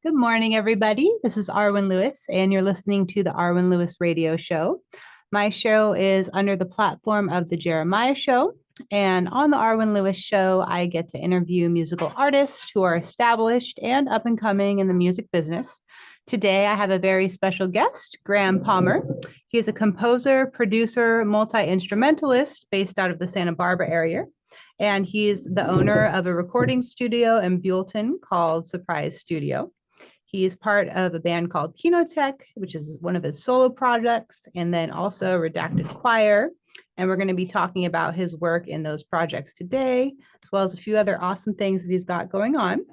Good morning, everybody. This is Arwen Lewis, and you're listening to the Arwen Lewis Radio Show. My show is under the platform of The Jeremiah Show. And on the Arwen Lewis Show, I get to interview musical artists who are established and up and coming in the music business. Today, I have a very special guest, Graham Palmer. He is a composer, producer, multi-instrumentalist based out of the Santa Barbara area. And he's the owner of a recording studio in Buellton called Surprise Studio. He is part of a band called Kinotech, which is one of his solo projects, and then also Redacted Choir. And we're going to be talking about his work in those projects today, as well as a few other awesome things that he's got going on.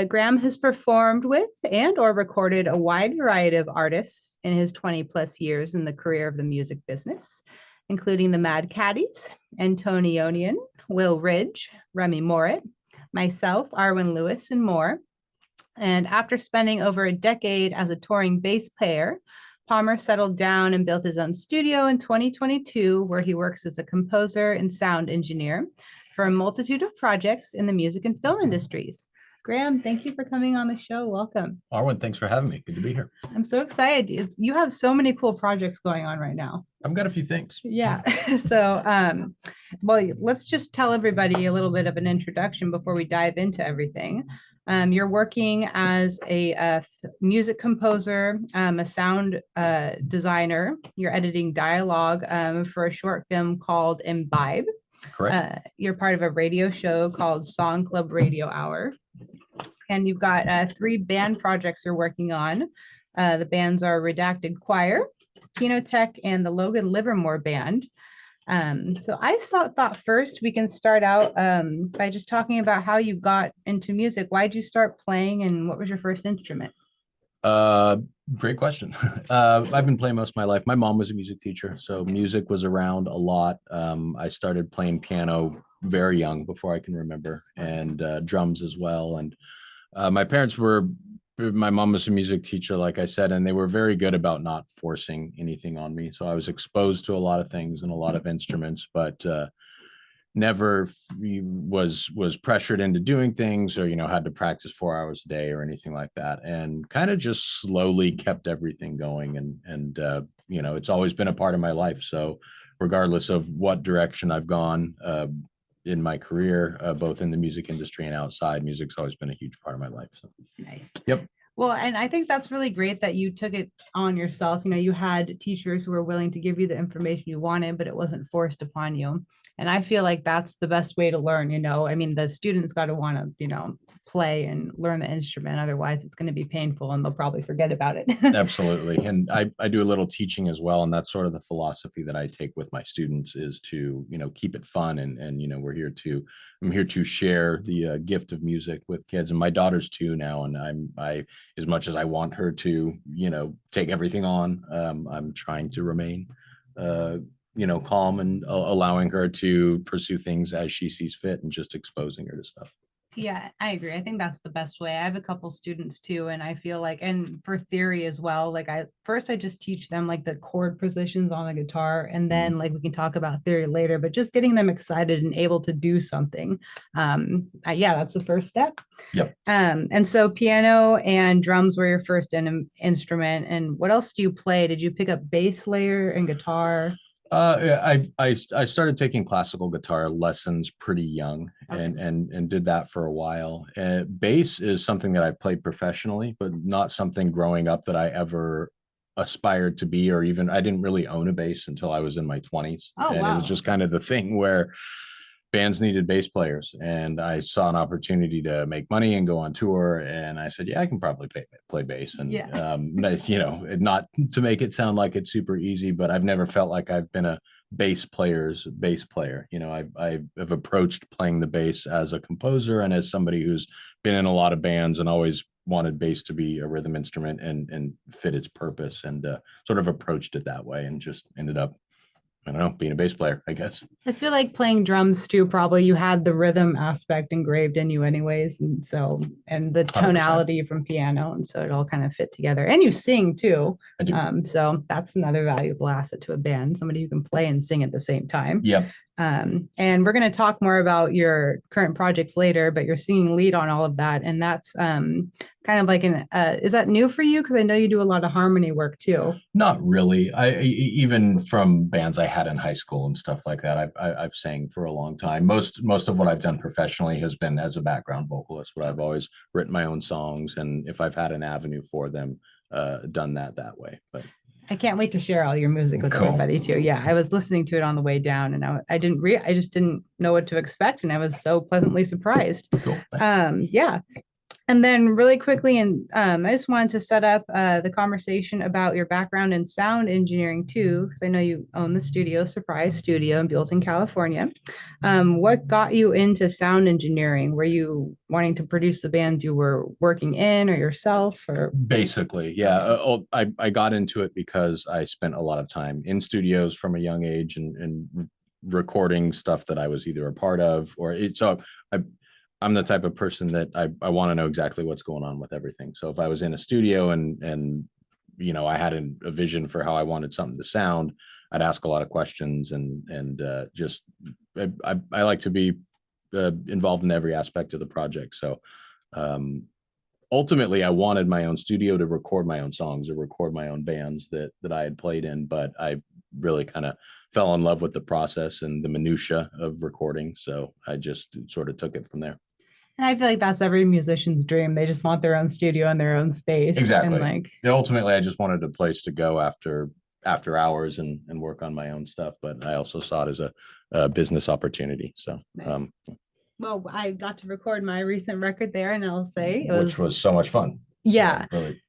Graham has performed with and or recorded a wide variety of artists in his 20 plus years in the career of the music business, including the Mad Caddies, Antonionian, Wil Ridge, Remy Morritt, myself, Arwen Lewis, and more. And after spending over a decade as a touring bass player, Palmer settled down and built his own studio in 2022, where he works as a composer and sound engineer for a multitude of projects in the music and film industries. Graham, thank you for coming on the show. Welcome. Arwen, thanks for having me. Good to be here. I'm so excited. You have so many cool projects going on right now. I've got a few things. Yeah. So, well, let's just tell everybody a little bit of an introduction before we dive into everything. You're working as a music composer, a sound designer. You're editing dialogue for a short film called Imbibe. Correct. You're part of a radio show called Song Club Radio Hour. And you've got three band projects you're working on. The bands are Redacted Choir, Kinotech, and the Logan Livermore Band. So I thought first we can start out by just talking about how you got into music. Why did you start playing, and what was your first instrument? Great question. I've been playing most of my life. My mom was a music teacher, so music was around a lot. I started playing piano very young, before I can remember, and drums as well. And my mom was a music teacher, like I said, and they were very good about not forcing anything on me. So I was exposed to a lot of things and a lot of instruments, but never was pressured into doing things, or had to practice 4 hours a day or anything like that, and kind of just slowly kept everything going. And it's always been a part of my life. So regardless of what direction I've gone in my career, both in the music industry and outside, music's always been a huge part of my life. So Nice. Yep. Well, and I think that's really great that you took it on yourself. You had teachers who were willing to give you the information you wanted, but it wasn't forced upon you. And I feel like that's the best way to learn. I mean, the students got to want to, play and learn the instrument. Otherwise, it's going to be painful and they'll probably forget about it. Absolutely. And I do a little teaching as well. And that's sort of the philosophy that I take with my students, is to, keep it fun. And I'm here to share the gift of music with kids, and my daughter's 2 now. And I, as much as I want her to, take everything on, I'm trying to remain, calm, and allowing her to pursue things as she sees fit, and just exposing her to stuff. Yeah, I agree. I think that's the best way. I have a couple students too, and I feel like, and for theory as well, like I just teach them like the chord positions on the guitar, and then like we can talk about theory later, but just getting them excited and able to do something. Yeah, that's the first step. Yep. And so piano and drums were your first instrument. And what else do you play? Did you pick up bass layer and guitar? I started taking classical guitar lessons pretty young, Okay. and did that for a while. Bass is something that I played professionally, but not something growing up that I ever aspired to be, or even I didn't really own a bass until I was in my 20s. Oh, and wow. It was just kind of the thing where bands needed bass players, and I saw an opportunity to make money and go on tour, and I said, yeah, I can probably play bass. And Yeah. Not to make it sound like it's super easy, but I've never felt like I've been a bass player's bass player. I have approached playing the bass as a composer and as somebody who's been in a lot of bands and always wanted bass to be a rhythm instrument and fit its purpose, and sort of approached it that way, and just ended up, I don't know, being a bass player, I guess. I feel like playing drums too, probably you had the rhythm aspect engraved in you anyways. And the 100%. tonality from piano. And so it all kind of fit together. And you sing too. I do. So that's another valuable asset to a band, somebody who can play and sing at the same time. Yep. And we're going to talk more about your current projects later, but you're singing lead on all of that. And that's kind of like is that new for you? Because I know you do a lot of harmony work too. Not really. Even from bands I had in high school and stuff like that, I've sang for a long time. Most of what I've done professionally has been as a background vocalist, but I've always written my own songs, and if I've had an avenue for them, done that way. But I can't wait to share all your music with cool. everybody too. Yeah, I was listening to it on the way down, and I just didn't know what to expect, and I was so pleasantly surprised. Cool. Yeah. And then really quickly, and I just wanted to set up the conversation about your background in sound engineering too, because I know you own the studio, Surprise Studio in Buellton, California. What got you into sound engineering? Were you wanting to produce the bands you were working in or yourself? Or basically, yeah. I got into it because I spent a lot of time in studios from a young age and recording stuff that I was either a part of or it. So I'm the type of person that I want to know exactly what's going on with everything. So if I was in a studio and I had a vision for how I wanted something to sound, I'd ask a lot of questions and just I like to be involved in every aspect of the project. So ultimately, I wanted my own studio to record my own songs or record my own bands that I had played in, but I really kind of fell in love with the process and the minutia of recording. So I just sort of took it from there. And I feel like that's every musician's dream. They just want their own studio and their own space. Exactly. And ultimately, I just wanted a place to go after hours and work on my own stuff. But I also saw it as a business opportunity. So, nice. Well, I got to record my recent record there, and I'll say which was so much fun. Yeah. Really.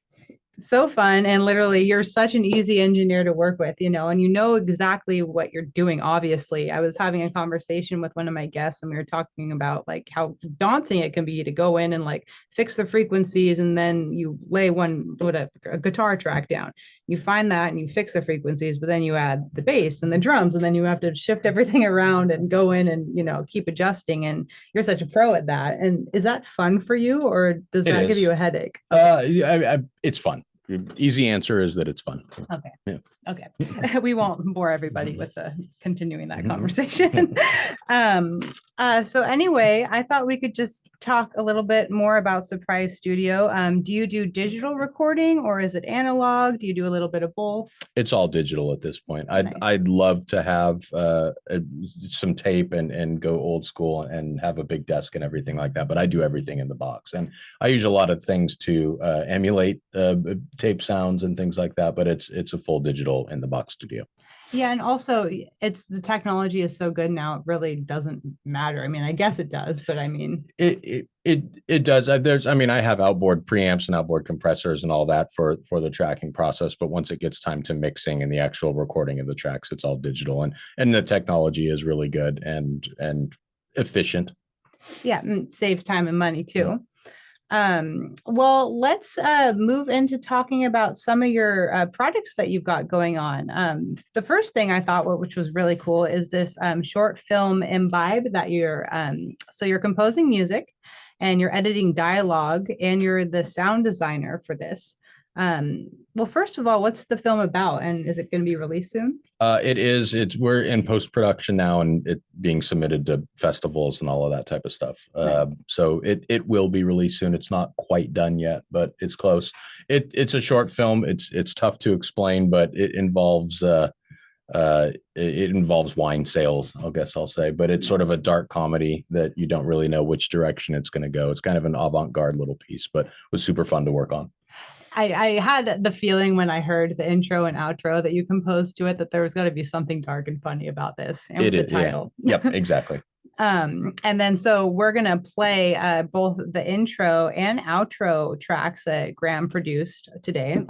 So fun. And literally, you're such an easy engineer to work with, and you know exactly what you're doing. Obviously, I was having a conversation with one of my guests, and we were talking about like how daunting it can be to go in and like fix the frequencies, and then you lay a guitar track down. You find that and you fix the frequencies, but then you add the bass and the drums, and then you have to shift everything around and go in and keep adjusting. And you're such a pro at that. And is that fun for you, or does that give you a headache? It's fun. Easy answer is that it's fun. Okay. Yeah. Okay. We won't bore everybody with continuing that conversation. So anyway, I thought we could just talk a little bit more about Surprise Studio. Do you do digital recording or is it analog? Do you do a little bit of both? It's all digital at this point. Nice. I'd love to have some tape and go old school and have a big desk and everything like that, but I do everything in the box. And I use a lot of things to emulate tape sounds and things like that, but it's a full digital in the box studio. Yeah, and also the technology is so good now, it really doesn't matter. I mean, I guess it does, but I mean it does. I have outboard preamps and outboard compressors and all that for the tracking process, but once it gets time to mixing and the actual recording of the tracks, it's all digital and the technology is really good and efficient. Yeah, saves time and money too. Well, let's move into talking about some of your projects that you've got going on. The first thing I thought, which was really cool, is this short film Imbibe that so you're composing music and you're editing dialogue and you're the sound designer for this. Well, first of all, what's the film about, and is it going to be released soon? It is. We're in post-production now, and it being submitted to festivals and all of that type of stuff. Nice. So it will be released soon. It's not quite done yet, but it's close. It's a short film. It's tough to explain, but it involves wine sales, I guess I'll say. But it's sort of a dark comedy that you don't really know which direction it's going to go. It's kind of an avant-garde little piece, but was super fun to work on. I had the feeling when I heard the intro and outro that you composed to it that there was going to be something dark and funny about this and the title. Yeah. Yep, exactly. And then so we're going to play both the intro and outro tracks that Graham produced today,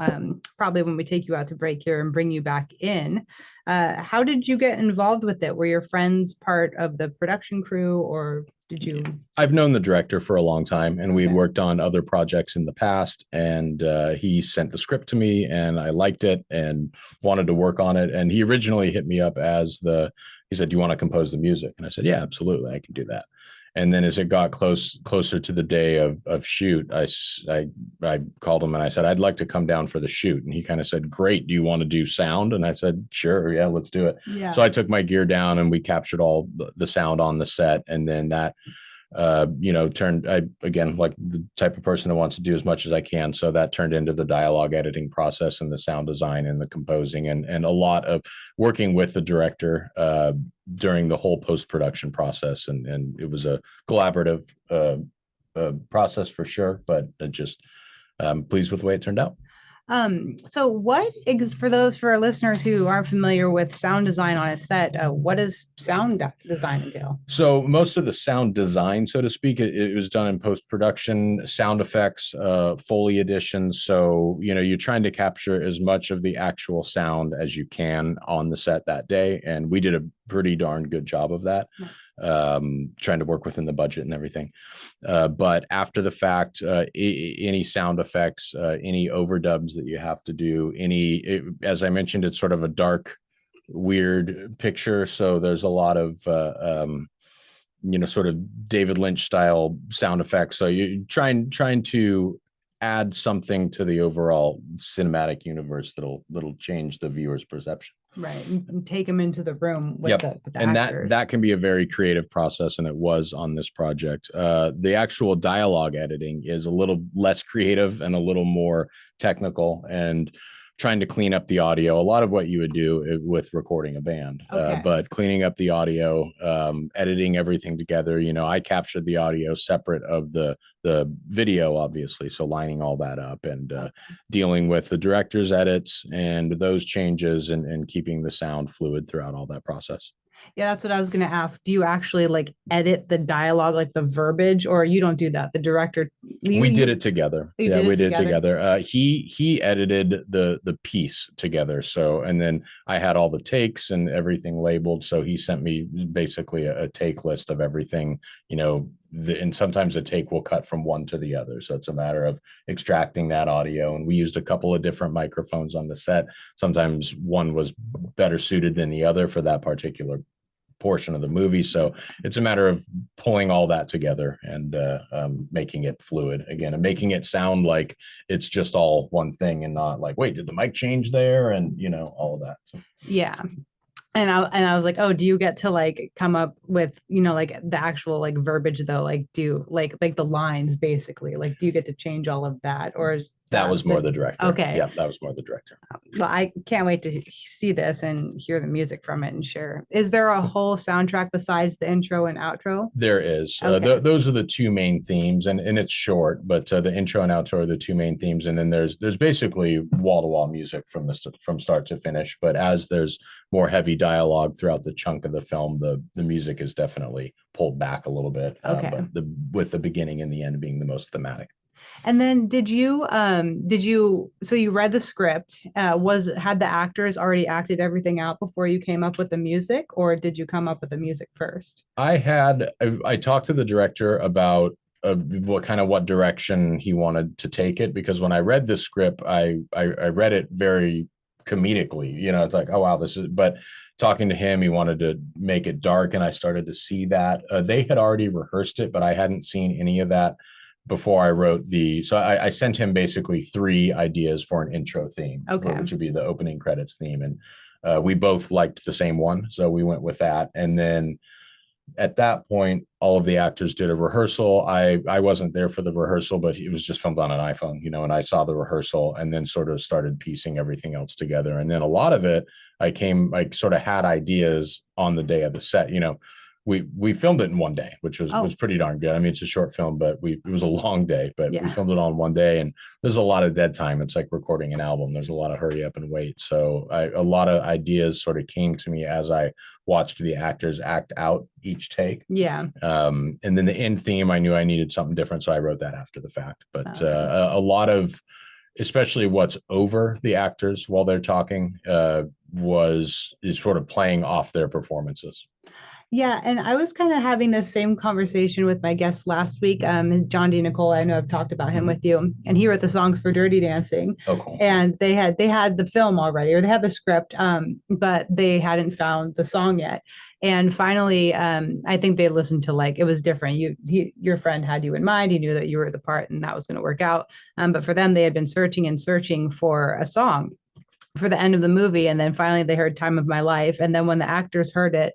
probably when we take you out to break here and bring you back in. How did you get involved with it? Were your friends part of the production crew, or did you? I've known the director for a long time, and we'd worked on other projects in the past, and he sent the script to me and I liked it and wanted to work on it. And he originally hit me up he said, do you want to compose the music? And I said, yeah, absolutely, I can do that. And then as it got closer to the day of shoot, I called him and I said, I'd like to come down for the shoot. And he kind of said, great. Do you want to do sound? And I said, sure. Yeah, let's do it. Yeah. So I took my gear down and we captured all the sound on the set. And then that, again, like the type of person who wants to do as much as I can. So that turned into the dialogue editing process and the sound design and the composing and a lot of working with the director during the whole post-production process. And it was a collaborative process for sure, but pleased with the way it turned out. So for our listeners who aren't familiar with sound design on a set, what does sound design entail? So most of the sound design, so to speak, it was done in post-production, sound effects, Foley additions. So, you're trying to capture as much of the actual sound as you can on the set that day. And we did a pretty darn good job of that. Trying to work within the budget and everything. But after the fact, any sound effects, any overdubs that you have to do, as I mentioned, it's sort of a dark, weird picture. So there's a lot of, sort of David Lynch style sound effects. So you're trying to add something to the overall cinematic universe that'll change the viewer's perception. Right. And take them into the room with the and actors. that can be a very creative process, and it was on this project. The actual dialogue editing is a little less creative and a little more technical, and trying to clean up the audio. A lot of what you would do with recording a band, but cleaning up the audio, editing everything together. I captured the audio separate of the video, obviously. So lining all that up and dealing with the director's edits and those changes and keeping the sound fluid throughout all that process. Yeah, that's what I was going to ask. Do you actually edit the dialogue, like the verbiage, or you don't do that? The director. We did it together. We did it together. He edited the piece together. So, and then I had all the takes and everything labeled. So he sent me basically a take list of everything, and sometimes a take will cut from one to the other. So it's a matter of extracting that audio. And we used a couple of different microphones on the set. Sometimes one was better suited than the other for that particular portion of the movie. So it's a matter of pulling all that together and making it fluid again and making it sound like it's just all one thing and not like, wait, did the mic change there? And, all of that. So. Yeah. And I was like, oh, do you get to come up with, the actual verbiage though? Do the lines basically, do you get to change all of that? Or is that was more the director. Okay. Yeah, that was more the director. Well, I can't wait to see this and hear the music from it and share. Is there a whole soundtrack besides the intro and outro? There is. Okay. Those are the two main themes, and it's short, but the intro and outro are the two main themes. And then there's basically wall-to-wall music from start to finish. But as there's more heavy dialogue throughout the chunk of the film, the music is definitely pulled back a little bit. Okay. But with the beginning and the end being the most thematic. And then so you read the script, had the actors already acted everything out before you came up with the music, or did you come up with the music first? I talked to the director about what direction he wanted to take it, because when I read the script, I read it very comedically, it's like, oh wow, but talking to him, he wanted to make it dark, and I started to see that they had already rehearsed it, but I hadn't seen any of that before I wrote so I sent him basically 3 ideas for an intro theme, which would be the opening credits theme. And we both liked the same one. So we went with that. And then at that point, all of the actors did a rehearsal. I wasn't there for the rehearsal, but it was just filmed on an iPhone, and I saw the rehearsal and then sort of started piecing everything else together. And then a lot of it, I sort of had ideas on the day of the set, we filmed it in one day, which was pretty darn good. I mean, it's a short film, but it was a long day, but we filmed it all in one day, and there's a lot of dead time. It's like recording an album. There's a lot of hurry up and wait. So a lot of ideas sort of came to me as I watched the actors act out each take. Yeah. And then the end theme, I knew I needed something different, so I wrote that after the fact. But a lot of, especially what's over the actors while they're talking, is sort of playing off their performances. Yeah, and I was kind of having the same conversation with my guest last week, John D. Nicole. I know I've talked about him with you, and he wrote the songs for Dirty Dancing. Oh, cool. And they had the film already, or they had the script, but they hadn't found the song yet. And finally, I think they listened to like it was different. Your friend had you in mind. He knew that you were the part, and that was going to work out. But for them, they had been searching and searching for a song for the end of the movie, and then finally they heard Time of My Life, and then when the actors heard it,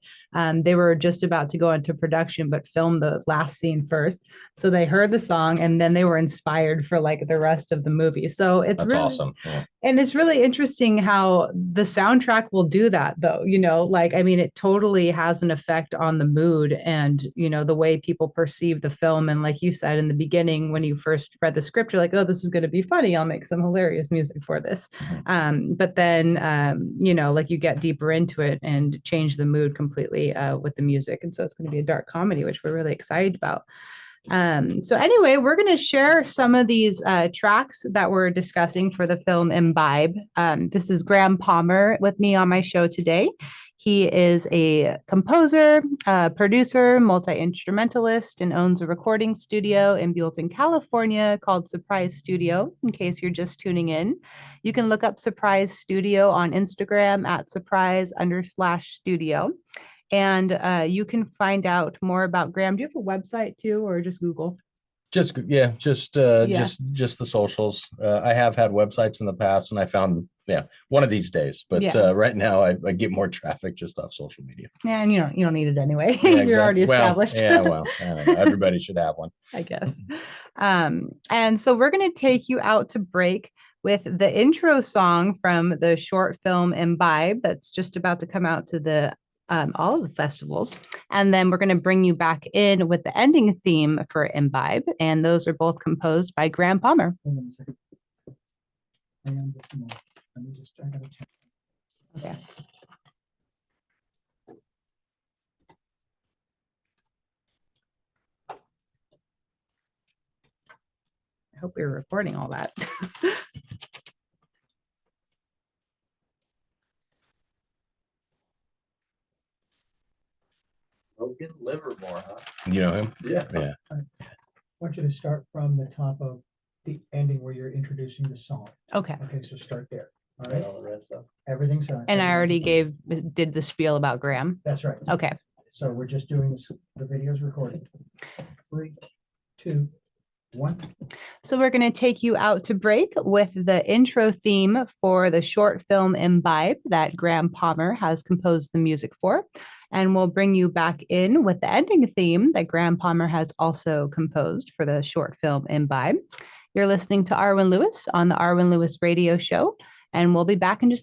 they were just about to go into production but filmed the last scene first, so they heard the song and then they were inspired for like the rest of the movie. So it's That's really awesome. Yeah. and it's really interesting how the soundtrack will do that, though. Like, I mean, it totally has an effect on the mood and, the way people perceive the film. And like you said in the beginning, when you first read the script, you're like, oh, this is going to be funny. I'll make some hilarious music for this. But then, like you get deeper into it and change the mood completely with the music. And so it's going to be a dark comedy, which we're really excited about. So anyway, we're going to share some of these tracks that we're discussing for the film Imbibe. This is Graham Palmer with me on my show today. He is a composer, producer, multi-instrumentalist, and owns a recording studio in Buellton, California called Surprise Studio, in case you're just tuning in. You can look up Surprise Studio on Instagram at surprise_studio. And you can find out more about Graham. Do you have a website too, or just Google? Just the socials. I have had websites in the past, and I found one of these days. But right now, I get more traffic just off social media. Yeah, and you don't need it anyway. Yeah, You're exactly. already established. Well, I don't know. Everybody should have one, I guess. And so we're going to take you out to break with the intro song from the short film Imbibe that's just about to come out to the all of the festivals. And then we're going to bring you back in with the ending theme for Imbibe. And those are both composed by Graham Palmer. Okay. I hope we were recording all that. Broken Livermore, huh? You know him? Yeah. Yeah. I want you to start from the top of the ending where you're introducing the song. Okay. Okay, so start there. All Right. right. All the rest of. Everything's done. And I already Everything's did the spiel about Graham. That's right. Okay. So we're just doing this. The video's recording. 3, 2, 1. So we're going to take you out to break with the intro theme for the short film Imbibe that Graham Palmer has composed the music for. And we'll bring you back in with the ending theme that Graham Palmer has also composed for the short film Imbibe. You're listening to Arwen Lewis on the Arwen Lewis Radio Show, and we'll be back in just